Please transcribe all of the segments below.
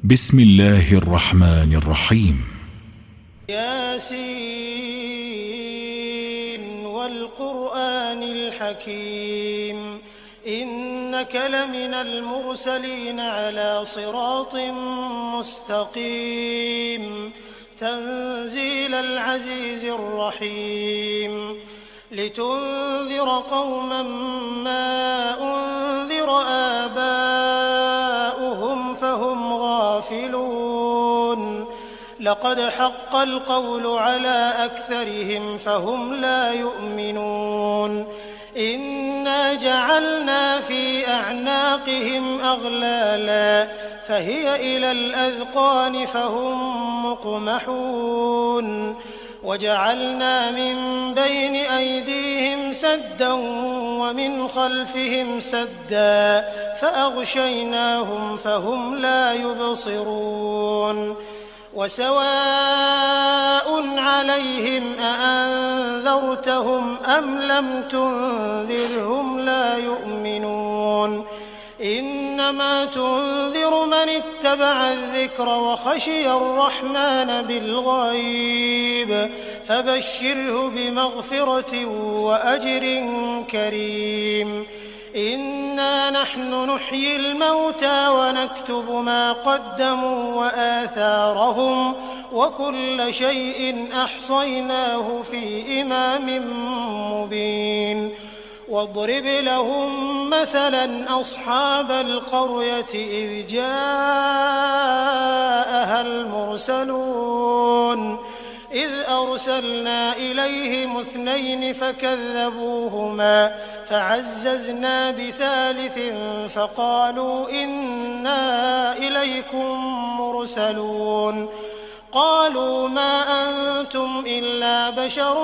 بسم الله الرحمن الرحيم. ياسين والقرآن الحكيم إنك لمن المرسلين على صراط مستقيم تنزيل العزيز الرحيم لتنذر قوما ما أنذر آباؤهم فهم غافلون لقد حق القول على أكثرهم فهم لا يؤمنون إنا جعلنا في أعناقهم أغلالا فهي إلى الأذقان فهم مقمحون وجعلنا من بين أيديهم سدا ومن خلفهم سدا فأغشيناهم فهم لا يبصرون وسواء عليهم أأنذرتهم أم لم تنذرهم لا يؤمنون إنما تنذر من اتبع الذكر وخشي الرحمن بالغيب فبشره بمغفرة وأجر كريم إنا نحن نحيي الموتى ونكتب ما قدموا وآثارهم وكل شيء أحصيناه في إمام مبين واضرب لهم مثلا أصحاب القرية إذ جاءها المرسلون إذ أرسلنا إليهم 2 فكذبوهما فعززنا بثالث فقالوا إنا إليكم مرسلون قالوا ما أنتم إلا بشر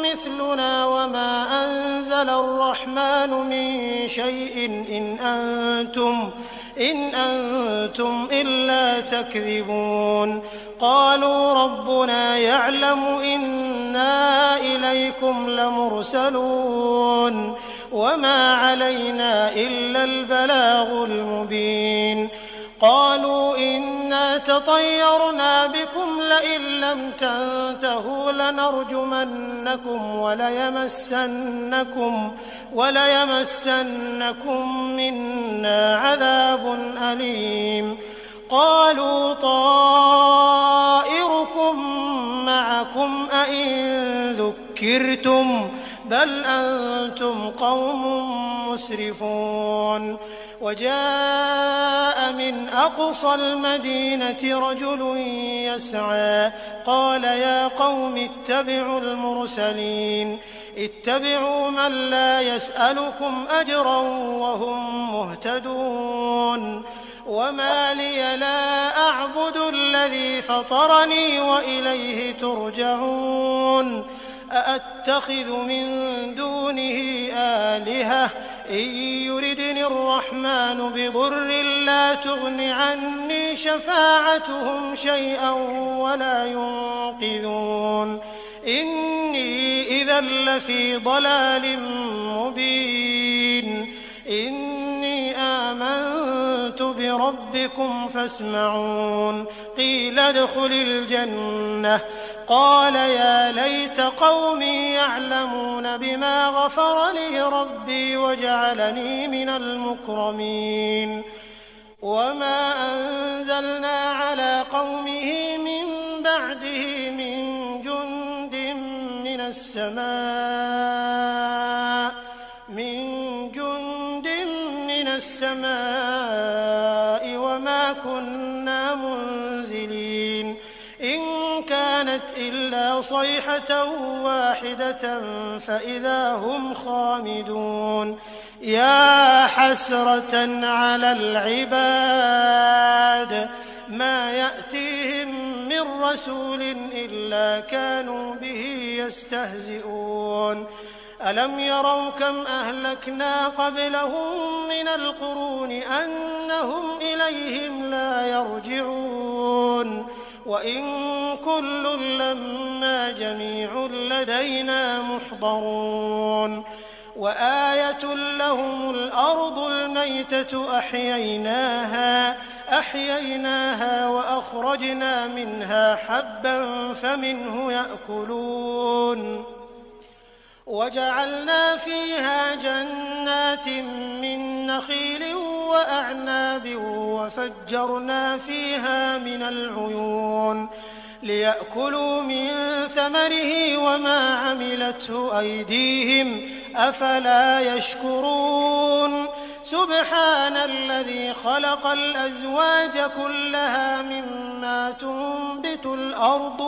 مثلنا وما أنزل الرحمن من شيء إن أنتم إلا تكذبون قالوا ربنا يعلم إنا إليكم لمرسلون وما علينا إلا البلاغ المبين قالوا إنا تطيرنا بكم لئن لم تنتهوا لنرجمنكم وليمسنكم منا عذاب أليم قالوا طائركم معكم أئن ذكرتم بل أنتم قوم مسرفون وجاء من أقصى المدينة رجل يسعى قال يا قوم اتبعوا المرسلين اتبعوا من لا يسألكم أجرا وهم مهتدون وما لي لا أعبد الذي فطرني وإليه ترجعون أأتخذ من دونه آلهة إن يردني الرحمن بضر لا تغن عني شفاعتهم شيئا ولا ينقذون إني إذا لفي ضلال مبين إني آمنت بربكم فاسمعون قيل ادخل الجنة قال يا ليت قومي يعلمون بما غفر لي ربي وجعلني من المكرمين وما أنزلنا على قومه من بعده من جند من السماء وما كنا منزلين إن كانت إلا صيحة واحدة فإذا هم خامدون يا حسرة على العباد ما يأتيهم من رسول إلا كانوا به يستهزئون ألم يروا كم أهلكنا قبلهم من القرون أنهم إليهم لا يرجعون وإن كل لما جميع لدينا محضرون وآية لهم الأرض الميتة أحييناها فأخرجنا منها حبا فمنه يأكلون وجعلنا فيها جنات من نخيل وأعناب وفجرنا فيها من العيون ليأكلوا من ثمره وما عملته أيديهم أفلا يشكرون سبحان الذي خلق الأزواج كلها مما تنبت الأرض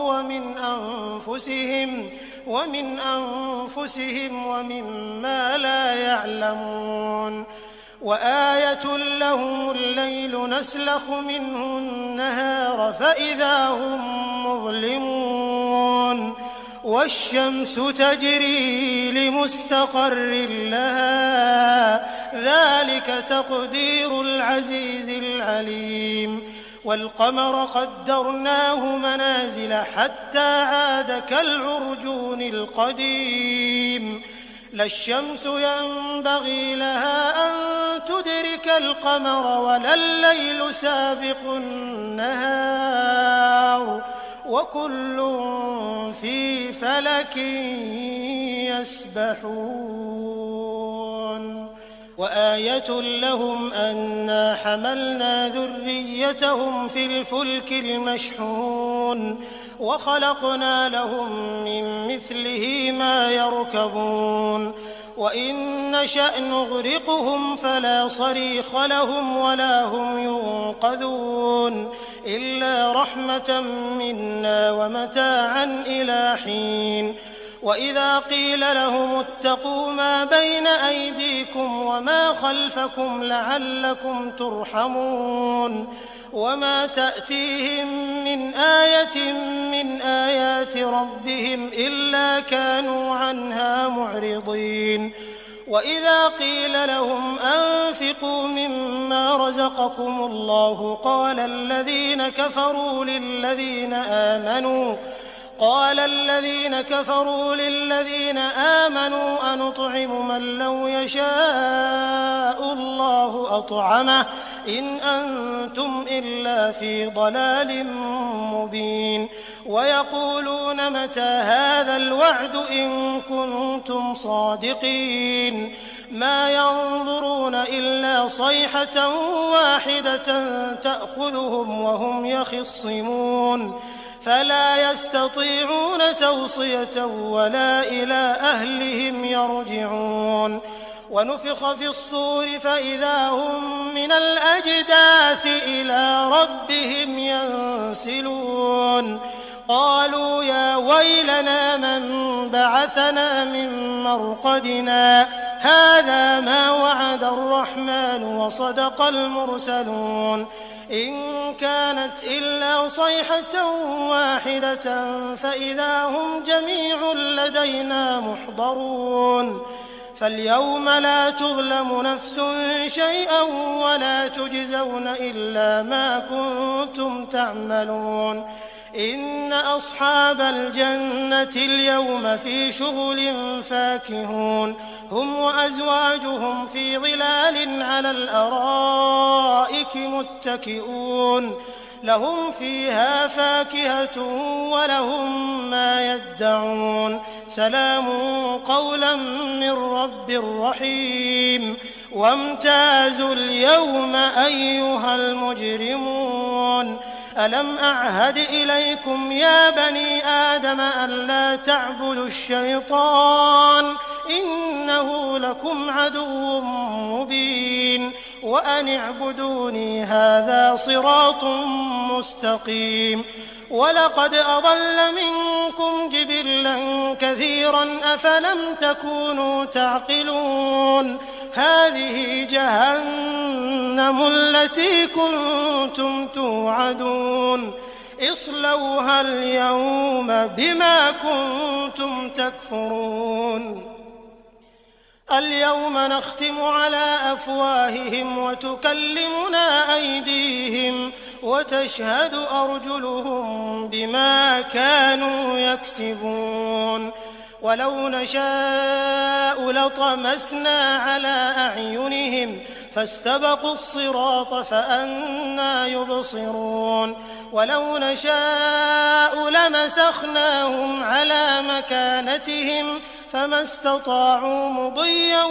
ومن أنفسهم ومما لا يعلمون وآية لهم الليل نسلخ منه النهار فإذا هم مظلمون والشمس تجري لمستقر لها ذلك تقدير العزيز العليم والقمر قدرناه منازل حتى عاد كالعرجون القديم لا الشمس ينبغي لها أن تدرك القمر ولا الليل سابق النهار وكل في فلك يسبحون وآية لهم أنا حملنا ذريتهم في الفلك المشحون وخلقنا لهم من مثله ما يركبون وإن نشأ نغرقهم فلا صريخ لهم ولا هم ينقذون إلا رحمة منا ومتاعا إلى حين وإذا قيل لهم اتقوا ما بين أيديكم وما خلفكم لعلكم ترحمون وما تأتيهم من آية من آيات ربهم إلا كانوا عنها معرضين وإذا قيل لهم أنفقوا مما رزقكم الله قال الذين كفروا للذين آمنوا أنطعم من لو يشاء الله أطعمه إن أنتم إلا في ضلال مبين ويقولون متى هذا الوعد إن كنتم صادقين ما ينظرون إلا صيحة واحدة تأخذهم وهم يخصمون فلا يستطيعون توصية ولا إلى أهلهم يرجعون ونفخ في الصور فإذا هم من الأجداث إلى ربهم ينسلون قالوا يا ويلنا من بعثنا من مرقدنا هذا ما وعد الرحمن وصدق المرسلون إن كانت إلا صيحة واحدة فإذا هم جميع لدينا محضرون فاليوم لا تظلم نفس شيئا ولا تجزون إلا ما كنتم تعملون إن أصحاب الجنة اليوم في شغل فاكهون هم وأزواجهم في ظلال على الأرائك متكئون لهم فيها فاكهة ولهم ما يدعون سلام قولا من رب رحيم وامتازوا اليوم أيها المجرمون ألم أعهد إليكم يا بني آدم ألا تعبدوا الشيطان إنه لكم عدو مبين وأن اعبدوني هذا صراط مستقيم ولقد أضل منكم جبلا كثيرا أفلم تكونوا تعقلون هذه جهنم التي كنتم توعدون اصلوها اليوم بما كنتم تكفرون اليوم نختم على أفواههم وتكلمنا أيديهم وتشهد أرجلهم بما كانوا يكسبون ولو نشاء لطمسنا على أعينهم فاستبقوا الصراط فأنى يبصرون ولو نشاء لمسخناهم على مكانتهم فما استطاعوا مضيا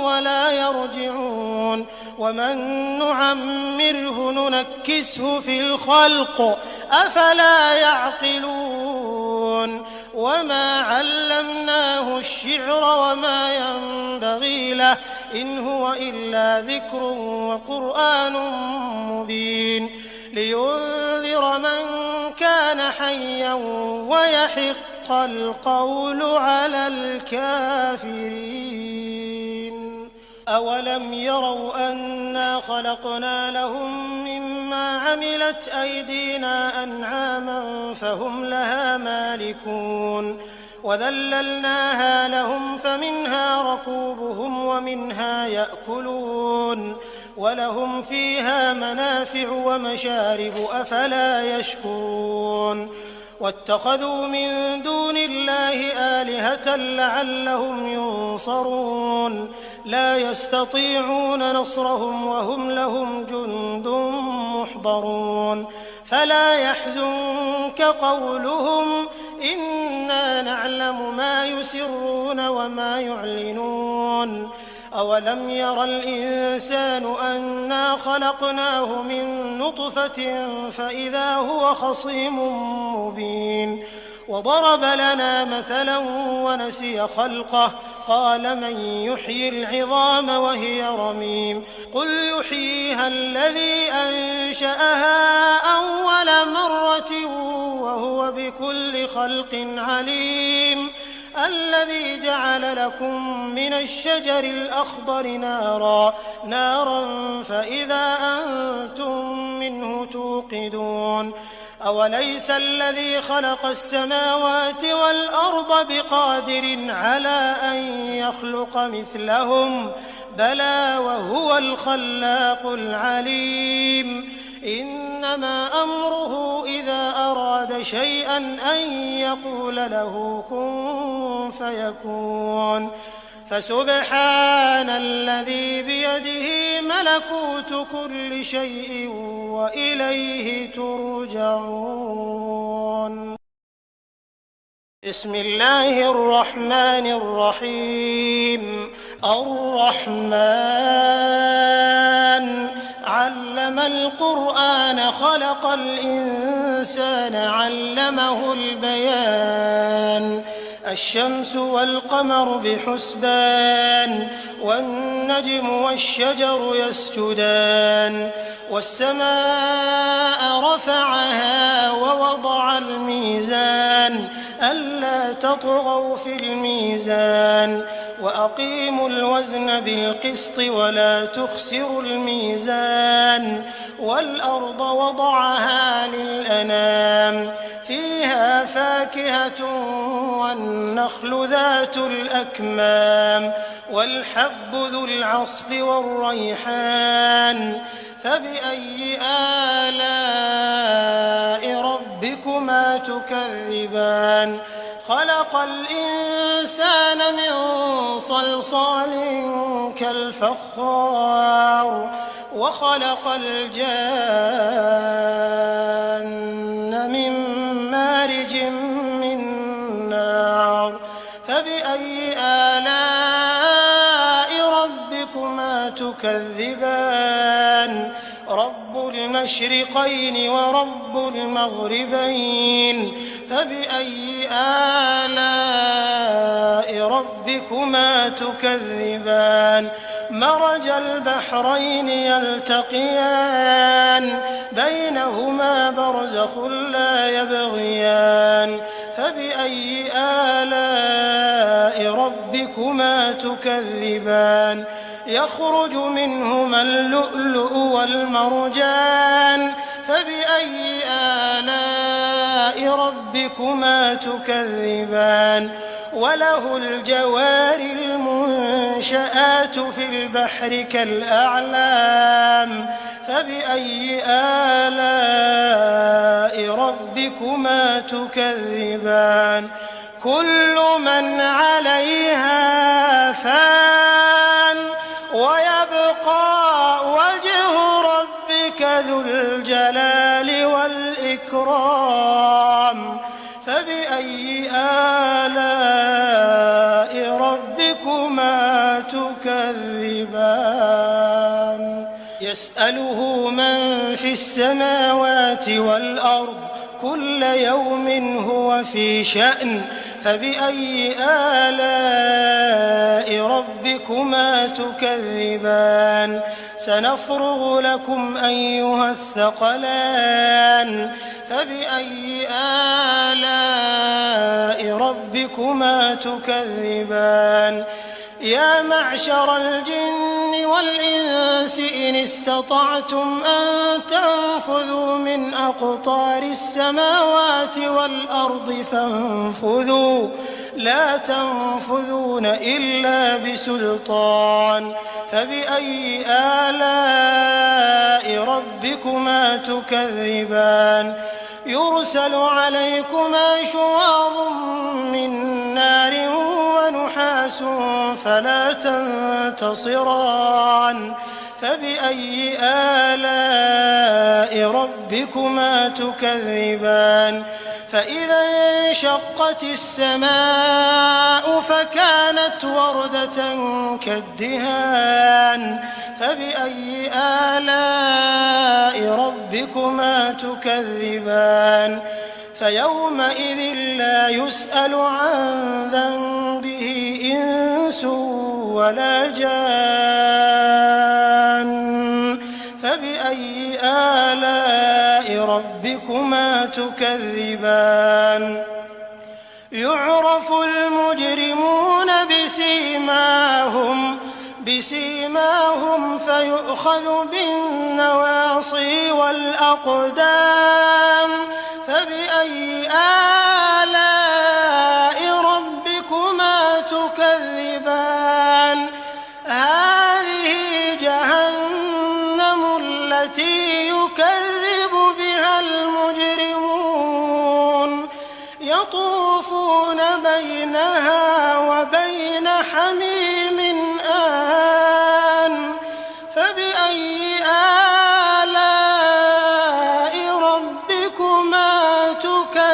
ولا يرجعون ومن نعمره ننكسه في الخلق أفلا يعقلون وما علمناه الشعر وما ينبغي له إن هو إلا ذكر وقرآن مبين لينذر من كان حيا ويحق القول على الكافرين أولم يروا أنا خلقنا لهم مما عملت أيدينا أنعاما فهم لها مالكون وذللناها لهم فمنها ركوبهم ومنها يأكلون ولهم فيها منافع ومشارب أفلا يشكرون واتخذوا من دون الله آلهة لعلهم ينصرون لا يستطيعون نصرهم وهم لهم جند محضرون فلا يحزنك قولهم إنا نعلم ما يسرون وما يعلنون أولم ير الإنسان أنا خلقناه من نطفة فإذا هو خصيم مبين وضرب لنا مثلا ونسي خلقه قال من يحيي العظام وهي رميم قل يحييها الذي أنشأها أول مرة وهو بكل خلق عليم الذي جعل لكم من الشجر الأخضر نارا فإذا أنتم منه توقدون أوليس الذي خلق السماوات والأرض بقادر على أن يخلق مثلهم بلى وهو الخلاق العليم إنما أمره إذا أراد شيئا أن يقول له كن فيكون فسبحان الذي بيده ملكوت كل شيء وإليه ترجعون بسم الله الرحمن الرحيم الرحمن علم القرآن خلق الإنسان علمه البيان الشمس والقمر بحسبان والنجم والشجر يسجدان والسماء رفعها ووضع الميزان ألا تطغوا في الميزان وأقيموا الوزن بالقسط ولا تخسروا الميزان والأرض وضعها للأنام فيها فاكهة والنخل ذات الأكمام والحب ذو العصف والريحان فبأي آلاء ربكما تكذبان خلق الإنسان من صلصال كالفخار وخلق الجان من مارج من نار فبأي آلاء ربكما تكذبان رب المشرقين ورب المغربين فبأي آلاء ربكما تكذبان مرج البحرين يلتقيان بينهما برزخ لا يبغيان فبأي آلاء ربكما تكذبان يخرج منهما اللؤلؤ والمرجان فبأي آلاء ربكما تكذبان وله الجوار المنشآت في البحر كالأعلام فبأي آلاء ربكما تكذبان كل من عليها فان ويبقى وجه ربك ذو الجلال والإكرام والإكرام فبأي آلاء ربكما تكذبان يسأله من في السماوات والأرض كل يوم هو في شأن فبأي آلاء ربكما تكذبان سنفرغ لكم أيها الثقلان فبأي آلاء ربكما تكذبان يا معشر الجن والإنس إن استطعتم أن تنفذوا من أقطار السماوات والأرض فانفذوا لا تنفذون إلا بسلطان فبأي آلاء ربكما تكذبان يرسل عليكما شواظ من نار ونحاس فلا تنتصران فبأي آلاء ربكما تكذبان فإذا انشقت السماء فكانت وردة كالدهان فبأي آلاء ربكما تكذبان فيومئذ لا يسأل عن ذنبه إنس ولا جان فبأي آلاء ربكما تكذبان يعرف المجرمون بسيماهم فيؤخذ بالنواصي والأقدام فبأي آلاء ربكما تكذبان هذه جهنم التي يكذب بها المجرمون يطوفون بينها وبين حميم آن فبأي آلاء ربكما تكذبان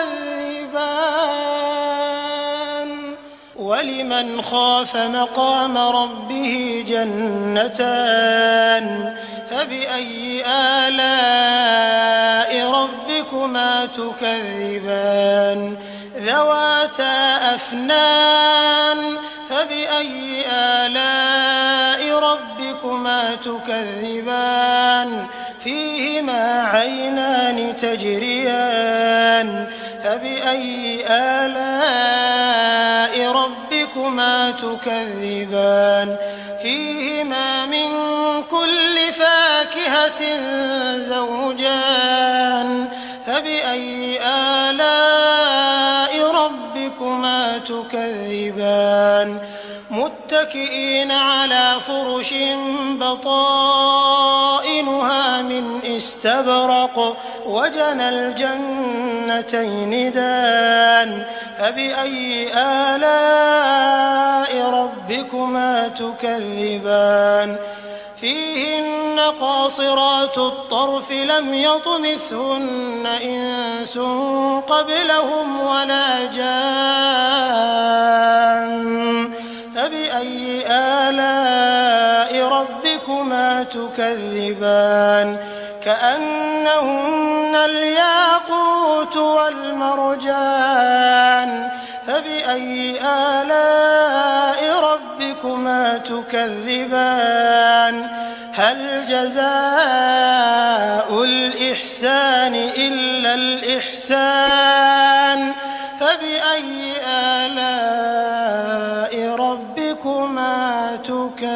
ولمن خاف مقام ربه جنتان فبأي آلاء ربكما تكذبان ذواتا أفنان فبأي آلاء ربكما تكذبان فيهما عينان تجريان فبأي آلاء ربكما تكذبان فيهما من كل فاكهة زوجان فبأي آلاء ربكما تكذبان متكئين على فرش بطائنها من استبرق وجنى الجنتين دان فبأي آلاء ربكما تكذبان فيهن قاصرات الطرف لم يطمثهن إنس قبلهم ولا جان فبأي آلاء ربكما تكذبان كأنهن الياقوت والمرجان فبأي آلاء ربكما تكذبان هل جزاء الإحسان إلا الإحسان فبأي آلاء ربكما تكذبان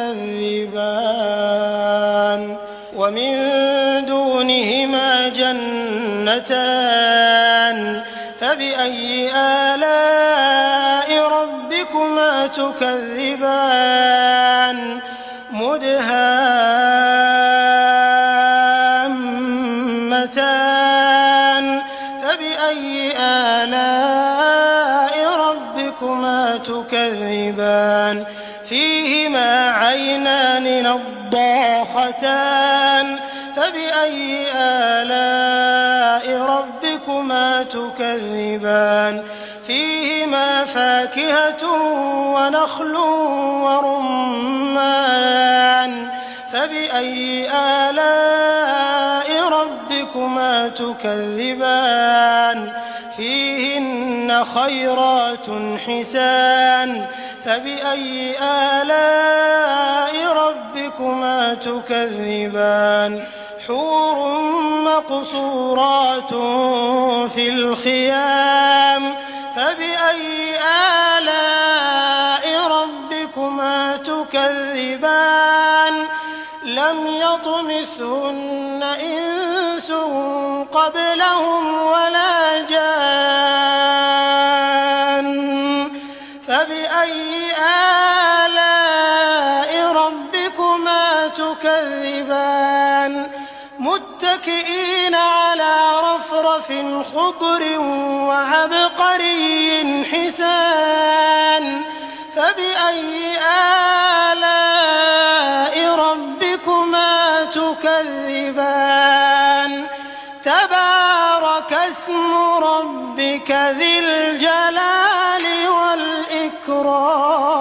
ومن دونهما جنتان فبأي آلاء ربكما تكذبان مدهامتان فبأي آلاء ربكما تكذبان فيهما عينان نضاختان فبأي آلاء ربكما ربكما تكذبان فيهما فاكهة ونخل ورمان فبأي آلاء ربكما تكذبان فيهن خيرات حسان فبأي آلاء ربكما تكذبان حور مقصورات في الخيام فبأي آلاء ربكما تكذبان لم يطمثهن إنس قبلهم ولا جان فبأي آلاء ربكما تكذبان متكئين على رفرف خضر وعبقري حسان فبأي آلاء ربكما تكذبان تبارك اسم ربك ذي الجلال والإكرام